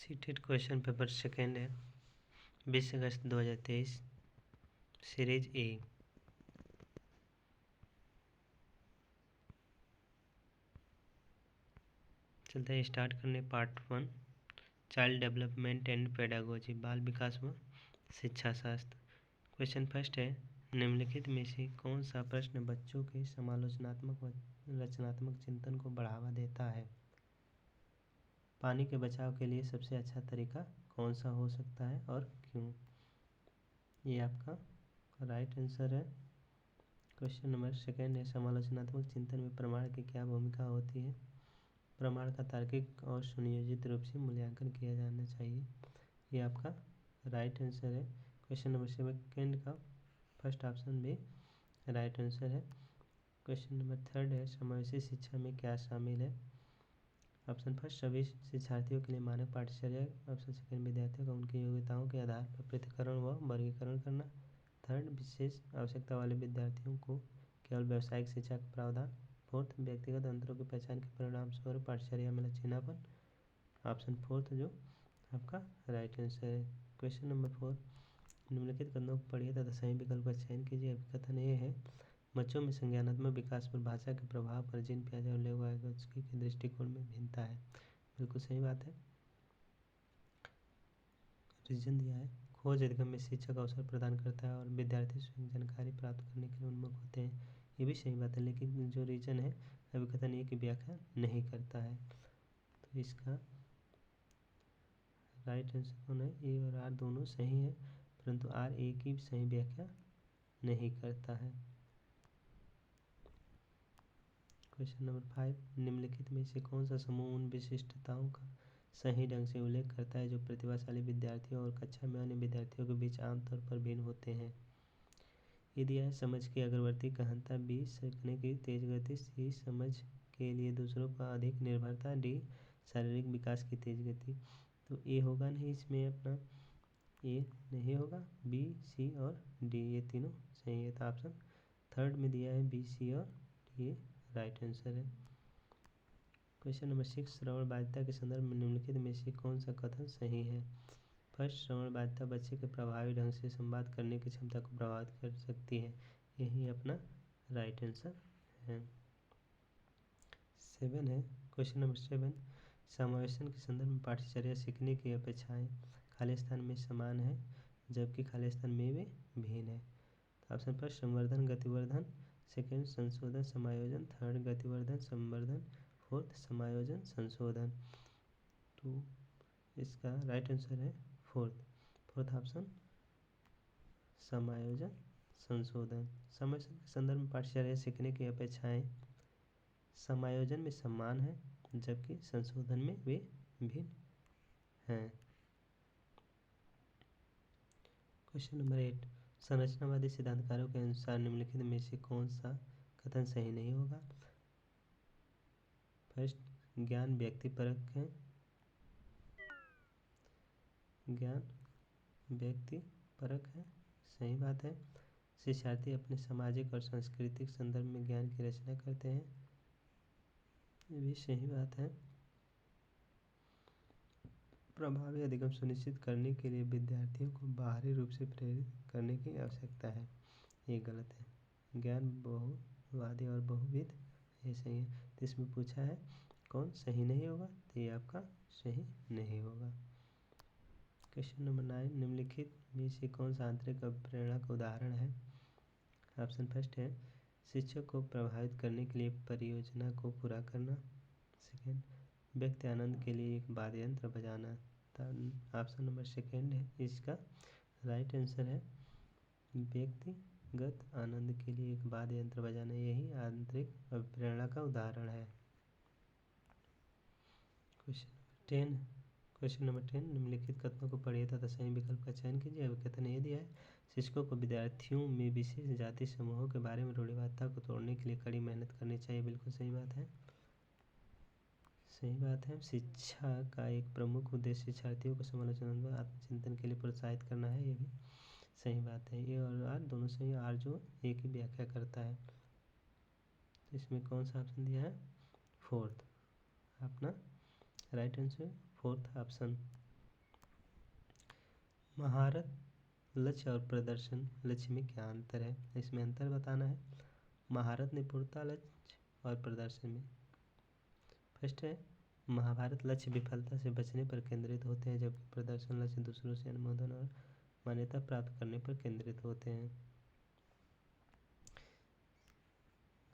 Seated question paper second है 20 अगस्त 2023 series A. चलते हैं स्टार्ट करने part 1 child development and pedagogy, बाल विकास व शिक्षा शास्त्र। क्वेश्चन फर्स्ट है, निम्नलिखित में से कौन सा प्रश्न बच्चों के समालोचनात्मक व रचनात्मक चिंतन को बढ़ावा देता है? पानी के बचाव के लिए सबसे अच्छा तरीका कौन सा हो सकता है और क्यों? ये आपका राइट आंसर है। क्वेश्चन नंबर सेकेंड है, समालोचनात्मक चिंतन में प्रमाण की क्या भूमिका होती है? प्रमाण का तार्किक और सुनियोजित रूप से मूल्यांकन किया जाना चाहिए। ये आपका राइट आंसर है। क्वेश्चन नंबर सेकेंड का फर्स्ट ऑप्शन भी राइट आंसर है। क्वेश्चन नंबर थर्ड है, समावेशी शिक्षा में क्या शामिल है? ऑप्शन फर्स्ट सभी शिक्षार्थियों के लिए मानक पाठ्यचर्या। ऑप्शन सेकेंड विद्यार्थियों का उनकी योग्यताओं के आधार पर पृथक्करण व वर्गीकरण करना। थर्ड विशेष आवश्यकता वाले विद्यार्थियों को केवल व्यावसायिक शिक्षा का प्रावधान। फोर्थ व्यक्तिगत अंतरों की पहचान के परिणाम स्वरूप पाठ्यचर्या में लचीलापन। ऑप्शन फोर्थ जो आपका राइट आंसर है। क्वेश्चन नंबर 4, निम्नलिखित कथनों को पढ़िए तथा सही विकल्प का चयन कीजिए। कथन ये है, बच्चों में संज्ञानात्मक विकास पर भाषा के प्रभाव पर जिन पियाजे और लेवाइगोत्स्की के दृष्टिकोण में भिन्नता है। बिल्कुल सही बात है। रीजन दिया है, खोज अधिगम में शिक्षक अवसर प्रदान करता है और विद्यार्थी स्वयं जानकारी प्राप्त करने के लिए उन्मुख होते हैं। ये भी सही बात है, लेकिन जो रीजन है अभिकथन ए की व्याख्या नहीं करता है। तो इसका राइट आंसर कौन है? ए और आर दोनों सही है, परंतु आर ए की सही व्याख्या नहीं करता है। क्वेश्चन नंबर 5, निम्नलिखित में से कौन सा समूह उन विशिष्टताओं का सही ढंग से उल्लेख करता है जो प्रतिभाशाली विद्यार्थियों और कक्षा में अन्य विद्यार्थियों के बीच आमतौर पर भिन्न होते हैं? ये दिया है, समझ की अग्रवर्ती गहनता। बी सीखने की तेज गति। सी समझ के लिए दूसरों पर अधिक निर्भरता। डी शारीरिक विकास की तेज गति। तो ए होगा नहीं इसमें, अपना ए नहीं होगा। बी सी और डी ये तीनों सही है। तो ऑप्शन थर्ड में दिया है बी सी और डी ये राइट आंसर है। क्वेश्चन नंबर 6, श्रवण बाध्यता के संदर्भ में निम्नलिखित में से कौन सा कथन सही है? फर्स्ट, श्रवण बाध्यता बच्चे के प्रभावी ढंग से संवाद करने की क्षमता को प्रभावित कर सकती है। यही अपना राइट आंसर है। 7 है, क्वेश्चन नंबर 7, समावेशन के संदर्भ में पाठ्यचर्या सीखने की अपेक्षाएं खाली स्थान में समान है जबकि खाली स्थान में वे भिन्न है। तो ऑप्शन फर्स्ट संवर्धन गतिवर्धन। सेकेंड संशोधन समायोजन। थर्ड गतिवर्धन संवर्धन। फोर्थ समायोजन संशोधन। तो इसका राइट आंसर है फोर्थ ऑप्शन समायोजन संशोधन। समायोजन के संदर्भ में पाठ्यचर्या सीखने की अपेक्षाएं समायोजन में समान है जबकि संशोधन में वे भिन्न हैं। क्वेश्चन नंबर 8, संरचनावादी सिद्धांतकारों के अनुसार निम्नलिखित में से कौन सा कथन सही नहीं होगा? फर्स्ट, ज्ञान व्यक्तिपरक है। ज्ञान व्यक्तिपरक है, सही बात है। शिक्षार्थी अपने सामाजिक और सांस्कृतिक संदर्भ में ज्ञान की रचना करते हैं, ये भी सही बात है। प्रभावी अधिगम सुनिश्चित करने के लिए विद्यार्थियों को बाहरी रूप से प्रेरित करने की आवश्यकता है, ये गलत है। ज्ञान बहुवादी और बहुविध, ये सही है। तो इसमें पूछा है कौन सही नहीं होगा, तो ये आपका सही नहीं होगा। क्वेश्चन नंबर 9, निम्नलिखित में से कौन सा आंतरिक प्रेरणा का उदाहरण है? ऑप्शन फर्स्ट है शिक्षक को प्रभावित करने के लिए परियोजना को पूरा करना। सेकेंड, व्यक्ति आनंद के लिए एक वाद्य यंत्र बजाना। ऑप्शन नंबर सेकेंड है इसका राइट आंसर है व्यक्तिगत आनंद के लिए एक वाद्य यंत्र बजाना, यही आंतरिक प्रेरणा का उदाहरण है। क्वेश्चन नंबर 10, निम्नलिखित कथनों को पढ़िए तथा सही विकल्प का चयन कीजिए। कथन ये दिया है, शिक्षकों को विद्यार्थियों में विशेष जाति समूहों के बारे में रूढ़िवादिता को तोड़ने के लिए कड़ी मेहनत करनी चाहिए। बिल्कुल सही बात है, सही बात है। शिक्षा का एक प्रमुख उद्देश्य शिक्षार्थियों को समालोचनात्मक आत्मचिंतन के लिए प्रोत्साहित करना है, ये भी सही बात है। ये और आर दोनों सही, आर जो एक ही व्याख्या करता है। तो इसमें कौन सा ऑप्शन दिया है? फोर्थ, अपना राइट आंसर फोर्थ ऑप्शन। महारत, लक्ष्य और प्रदर्शन लक्ष्य में क्या अंतर है, इसमें अंतर बताना है। महारत निपुणता लक्ष्य और प्रदर्शन में। फर्स्ट है महाभारत लक्ष्य विफलता से बचने पर केंद्रित होते हैं, जबकि प्रदर्शन लक्ष्य दूसरों से अनुमोदन और मान्यता प्राप्त करने पर केंद्रित होते हैं।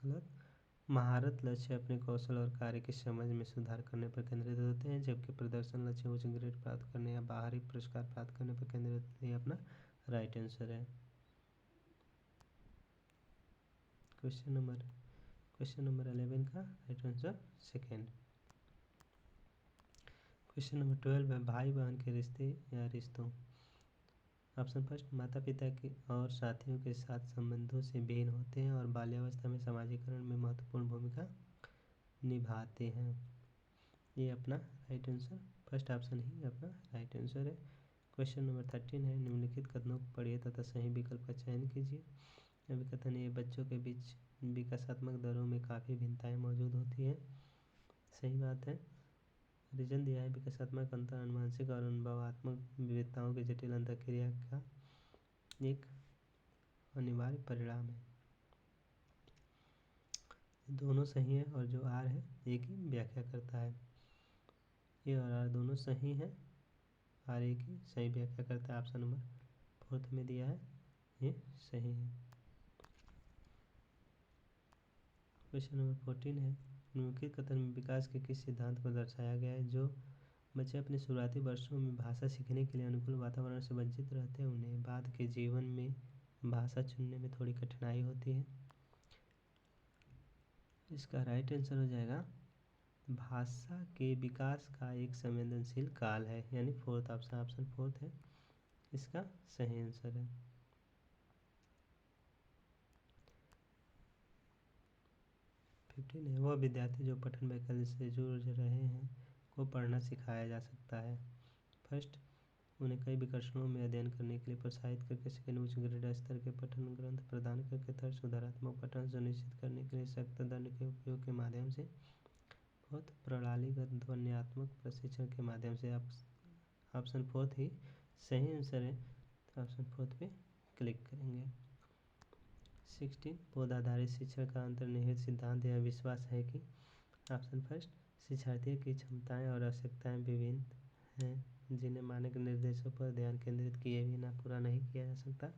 गलत। महारत लक्ष्य अपने कौशल और कार्य की समझ में सुधार करने पर केंद्रित होते हैं, जबकि प्रदर्शन लक्ष्य उच्च ग्रेड प्राप्त करने या बाहरी पुरस्कार प्राप्त करने पर केंद्रित होते हैं। अपना राइट आंसर है। क्वेश्चन नंबर 11 का right answer second. Question number 12 है भाई बहन के रिश्ते या रिश्तों। ऑप्शन फर्स्ट, माता पिता के और साथियों के साथ संबंधों से भिन्न होते हैं और बाल्यावस्था में समाजीकरण में महत्वपूर्ण भूमिका निभाते हैं। ये अपना राइट आंसर, फर्स्ट ऑप्शन ही अपना राइट आंसर है। क्वेश्चन नंबर 13 है निम्नलिखित कथनों को पढ़िए तथा सही विकल्प का चयन कीजिए। अभी कथन ये बच्चों के बीच विकासात्मक दरों में काफ़ी भिन्नताएं मौजूद होती हैं। सही बात है। रीजन दिया है विकासात्मक अंतर अनुवांशिक और अनुभवात्मक विविधताओं की जटिल अंतःक्रिया का एक अनिवार्य परिणाम है। दोनों सही है और जो आर है एक ही व्याख्या करता है। ए और आर दोनों सही है, आर एक ही सही व्याख्या करता है। ऑप्शन नंबर 4 में दिया है, ये सही है। क्वेश्चन नंबर 14 है निम्नलिखित कथन में विकास के किस सिद्धांत को दर्शाया गया है। जो बच्चे अपने शुरुआती वर्षों में भाषा सीखने के लिए अनुकूल वातावरण से वंचित रहते हैं उन्हें बाद के जीवन में भाषा चुनने में थोड़ी कठिनाई होती है। इसका राइट आंसर हो जाएगा भाषा के विकास का एक संवेदनशील काल है, यानी फोर्थ ऑप्शन, ऑप्शन 4 है इसका सही आंसर है। है वह विद्यार्थी जो पठन वैकल्य से जुड़ रहे हैं को पढ़ना सिखाया जा सकता है। फर्स्ट, उन्हें कई विकर्षणों में अध्ययन करने के लिए प्रोत्साहित करके। सेकेंड, उच्च ग्रेड स्तर के पठन ग्रंथ प्रदान करके। थर्ड, सुधारात्मक पठन सुनिश्चित करने के लिए सख्त दंड के उपयोग के माध्यम से। फोर्थ, प्रणालीगत ध्वन्यात्मक प्रशिक्षण के माध्यम से। ऑप्शन 4 ही सही आंसर है, तो ऑप्शन 4 पे क्लिक करेंगे। 16, पौधाधारित शिक्षण का अंतर्निहित सिद्धांत या विश्वास है कि। ऑप्शन फर्स्ट, शिक्षार्थी की क्षमताएं और आवश्यकताएं विभिन्न हैं जिन्हें मानक निर्देशों पर ध्यान केंद्रित किए बिना पूरा नहीं किया जा सकता।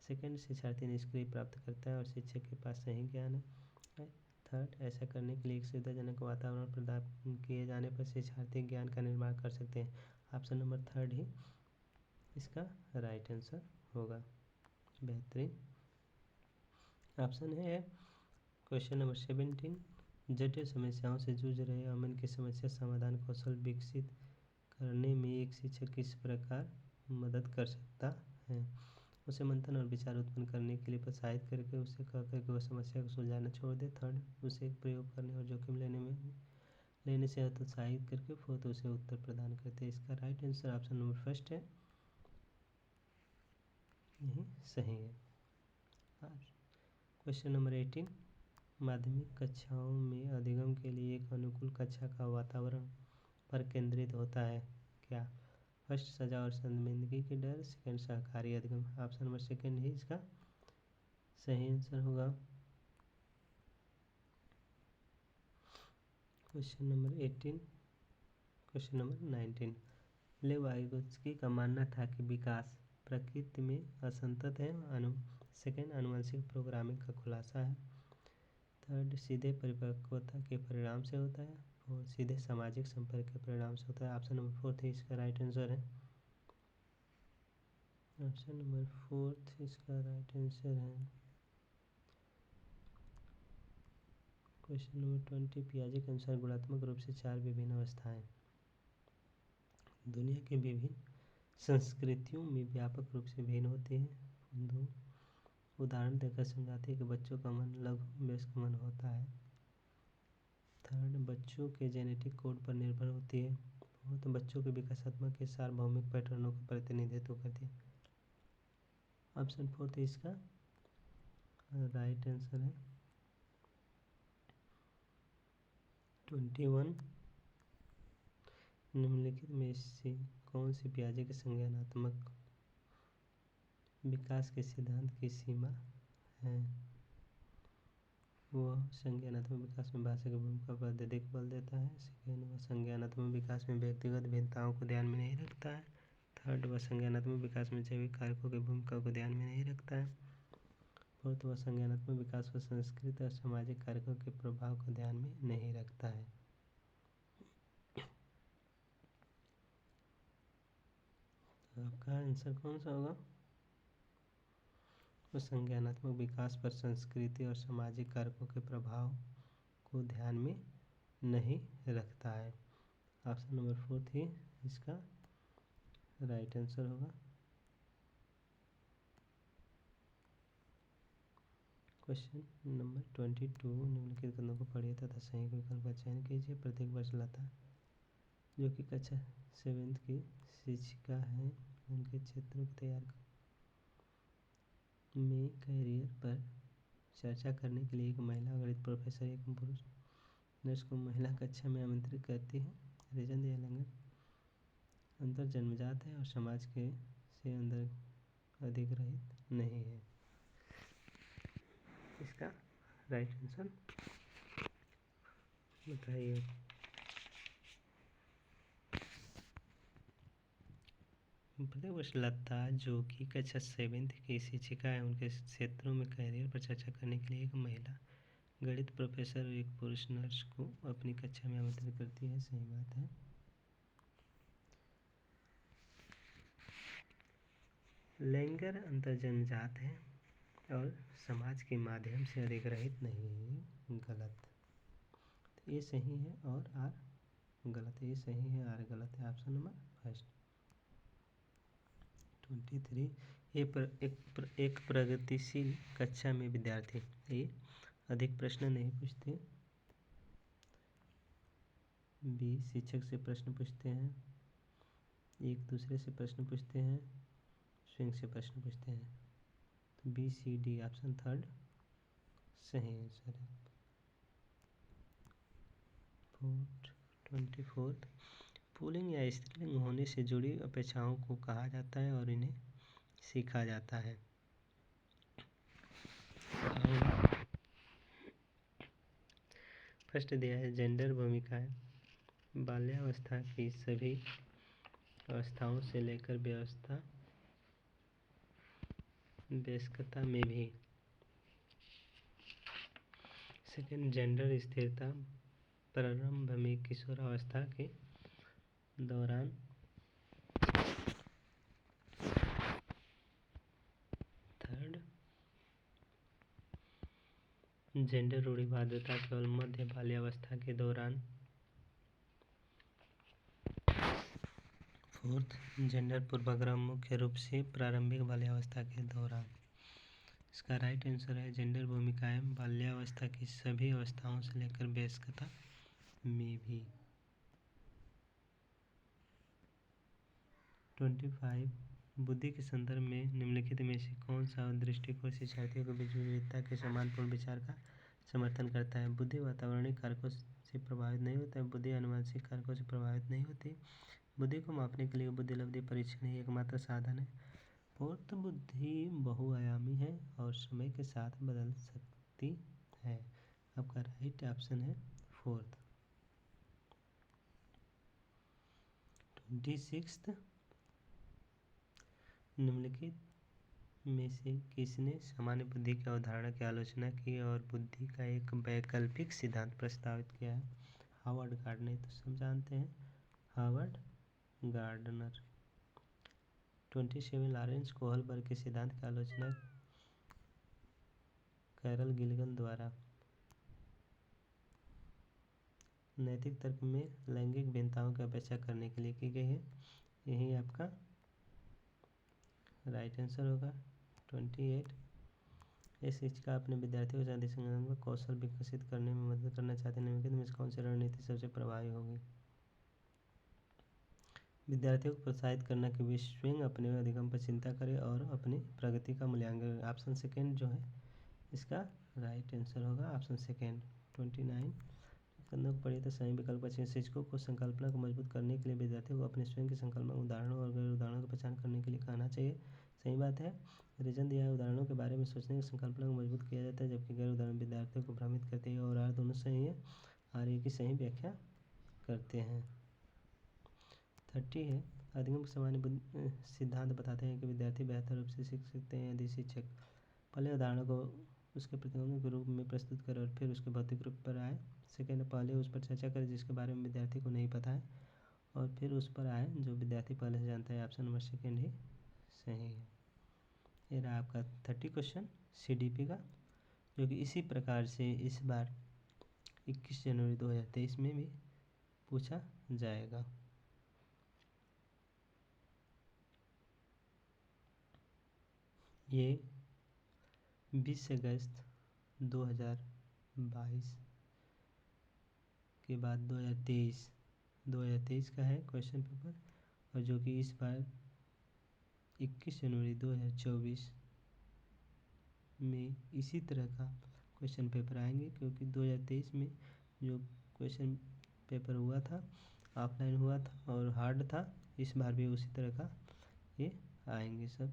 सेकंड, शिक्षार्थी निष्क्रिय प्राप्त करता है और शिक्षक के पास सही ज्ञान है। थर्ड, ऐसा करने के लिए एक सुविधाजनक वातावरण प्रदान किए जाने पर शिक्षार्थी ज्ञान का निर्माण कर सकते हैं। ऑप्शन नंबर 3 ही इसका राइट आंसर होगा। बेहतरीन। ऑप्शन है क्वेश्चन नंबर 17, जटिल समस्याओं से जूझ रहे अमन की समस्या समाधान कौशल विकसित करने में एक शिक्षक किस प्रकार मदद कर सकता है। उसे मंथन और विचार उत्पन्न करने के लिए प्रोत्साहित करके उसे कहकर कि वह समस्या को सुलझाना छोड़ दे। थर्ड, उसे प्रयोग करने और जोखिम लेने से हतोत्साहित करके। फोर्थ, उसे उत्तर प्रदान करते। इसका right answer option number first है, यही सही है। क्वेश्चन नंबर 18, माध्यमिक कक्षाओं में अधिगम के लिए एक अनुकूल कक्षा का वातावरण पर केंद्रित होता है क्या। फर्स्ट, सजा और शर्मिंदगी की डर। सेकंड, सहकारी अधिगम। ऑप्शन नंबर सेकंड ही इसका सही आंसर होगा। क्वेश्चन नंबर 18, क्वेश्चन नंबर 19, लेवाइगोत्स्की का मानना था कि विकास प्रकृति में असंतत है। सेकंड, आनुवंशिक प्रोग्रामिंग का खुलासा है। थर्ड, सीधे परिपक्वता के परिणाम से होता है। फोर्थ, सीधे सामाजिक संपर्क के परिणाम से होता है। ऑप्शन नंबर 4 ही इसका राइट आंसर है। ऑप्शन नंबर 4 इसका राइट आंसर है। क्वेश्चन नंबर 20, पियाजे के अनुसार गुणात्मक रूप से 4 विभिन्न अवस्थाएं दुनिया के विभिन्न संस्कृतियों में व्यापक रूप से भिन्न होती हैं। दो उदाहरण देकर समझाते हैं कि बच्चों का मन लघु वयस्क मन होता है। थर्ड, बच्चों के जेनेटिक कोड पर निर्भर होती है। फोर्थ, बच्चों के विकासात्मक के सार्वभौमिक पैटर्नों का प्रतिनिधित्व करती है। ऑप्शन 4 इसका राइट आंसर है। 21, निम्नलिखित में से कौन सी पियाजे के संज्ञानात्मक विकास के सिद्धांत की सीमा है? वह संज्ञानात्मक विकास में भाषा की भूमिका पर अत्यधिक बल देता है। सेकेंड, वह संज्ञानात्मक विकास में व्यक्तिगत भिन्नताओं को ध्यान में नहीं रखता है। थर्ड, वह संज्ञानात्मक विकास में जैविक कारकों की भूमिका को ध्यान में नहीं रखता है। फोर्थ, वह संज्ञानात्मक विकास पर सांस्कृतिक और सामाजिक कारकों के प्रभाव को ध्यान में नहीं रखता है। तो आपका आंसर कौन सा होगा? वो संज्ञानात्मक विकास पर संस्कृति और सामाजिक कारकों के प्रभाव को ध्यान में नहीं रखता है। ऑप्शन नंबर 4 ही इसका राइट आंसर होगा। क्वेश्चन नंबर 22, निम्नलिखित कथनों को पढ़िए तथा सही विकल्प का चयन कीजिए। प्रत्येक वर्ष लता, जो कि कक्षा 7th की शिक्षिका हैं, उनके क्षेत्र को तैयार में कैरियर पर चर्चा करने के लिए एक महिला गणित प्रोफेसर एक पुरुष नर्स को महिला कक्षा में आमंत्रित करती है। रीजन या लिंग अंतर जन्मजात है और समाज के से अंदर अधिग्रहित नहीं है। इसका राइट आंसर बताइए। प्रत्येक वर्ष लता, जो कि कक्षा 7th की शिक्षिका है, उनके क्षेत्रों में कैरियर पर चर्चा करने के लिए एक महिला गणित प्रोफेसर और एक पुरुष नर्स को अपनी कक्षा में आमंत्रित करती है। सही बात है। लैंगर अंतर जन्मजात है और समाज के माध्यम से अधिग्रहित नहीं है। गलत। तो ये सही है और आर गलत है। ये सही है, आर गलत है। Option number first. 23, एक प्रगतिशील कक्षा में विद्यार्थी। ये अधिक प्रश्न नहीं पूछते। बी, शिक्षक से प्रश्न पूछते हैं, एक दूसरे से प्रश्न पूछते हैं, स्वयं से प्रश्न पूछते हैं। तो B C D option third सही आंसर है। 24, पुल्लिंग या स्त्रीलिंग होने से जुड़ी अपेक्षाओं को कहा जाता है और इन्हें सीखा जाता है। फर्स्ट दिया है जेंडर भूमिकाएं बाल्यावस्था की सभी अवस्थाओं से लेकर वयस्कता में भी। सेकेंड, जेंडर स्थिरता प्रारंभ में किशोरावस्था के दौरान। थर्ड, जेंडर रूढ़िवादिता केवल मध्य बाल्यावस्था के दौरान। फोर्थ, जेंडर पूर्वाग्रह मुख्य रूप से प्रारंभिक बाल्यावस्था के दौरान। इसका राइट आंसर है जेंडर भूमिकाएं बाल्यावस्था की सभी अवस्थाओं से लेकर वयस्कता में भी। 25, बुद्धि के संदर्भ में निम्नलिखित में से कौन सा दृष्टिकोण शिक्षार्थियों के बीच विविधता के समानपूर्ण विचार का समर्थन करता है? बुद्धि वातावरणीय कारकों से प्रभावित नहीं होता है। बुद्धि आनुवंशिक कारकों से प्रभावित नहीं होती। बुद्धि को मापने के लिए बुद्धिलब्धि परीक्षण ही एकमात्र साधन है। फोर्थ, बुद्धि बहुआयामी है और समय के साथ बदल सकती है। आपका राइट ऑप्शन है फोर्थ। 26, निम्नलिखित में से किसने सामान्य बुद्धि की अवधारणा की आलोचना की और बुद्धि का एक वैकल्पिक सिद्धांत प्रस्तावित किया है? हावर्ड गार्डनर, तो सब जानते हैं हावर्ड गार्डनर। 27, लॉरेंस कोहलबर्ग के सिद्धांत की आलोचना कैरल गिलिगन द्वारा। नैतिक तर्क में लैंगिक भिन्नताओं की अपेक्षा करने के लिए की गई है। यही आपका राइट आंसर होगा। 28, ये शिक्षिका अपने विद्यार्थियों को शांति संगठन कौशल विकसित करने में मदद करना चाहते हैं। निम्नलिखित में से कौन सी रणनीति सबसे प्रभावी होगी? विद्यार्थियों को प्रोत्साहित करना कि वे स्वयं अपने अधिगम पर चिंता करें और अपनी प्रगति का मूल्यांकन करें। ऑप्शन सेकेंड जो है इसका राइट आंसर होगा। Option second. 29, कथनों को पढ़िए तो सही विकल्प का चयन। शिक्षकों को संकल्पना को मजबूत करने के लिए विद्यार्थियों को अपने स्वयं की संकल्पना उदाहरणों और गैर उदाहरणों की पहचान करने के लिए कहना चाहिए। सही बात है। रीजन दिया है, उदाहरणों के बारे में सोचने की संकल्पना को मजबूत किया जाता है, जबकि गैर उदाहरण विद्यार्थियों को भ्रमित करते हैं और आर दोनों सही है। आर की सही व्याख्या करते हैं। 30 है, अधिगम सामान्य सिद्धांत बताते हैं कि विद्यार्थी बेहतर रूप से सीख सकते हैं यदि शिक्षक पहले उदाहरणों को उसके प्रतिबिंब के रूप में प्रस्तुत करें और फिर उसके भौतिक रूप पर आए। सेकेंड, पहले उस पर चर्चा करें जिसके बारे में विद्यार्थी को नहीं पता है और फिर उस पर आए जो विद्यार्थी पहले से जानता है। ऑप्शन नंबर सेकेंड ही सही है। ये रहा आपका 30 क्वेश्चन CDP का, जो कि इसी प्रकार से इस बार 21 जनवरी 2023 में भी पूछा जाएगा। ये 20 अगस्त 2022 के बाद 2023 का है क्वेश्चन पेपर, और जो कि इस बार 21 जनवरी 2024 में इसी तरह का क्वेश्चन पेपर आएंगे, क्योंकि 2023 में जो क्वेश्चन पेपर हुआ था ऑफलाइन हुआ था और हार्ड था, इस बार भी उसी तरह का ये आएंगे सब।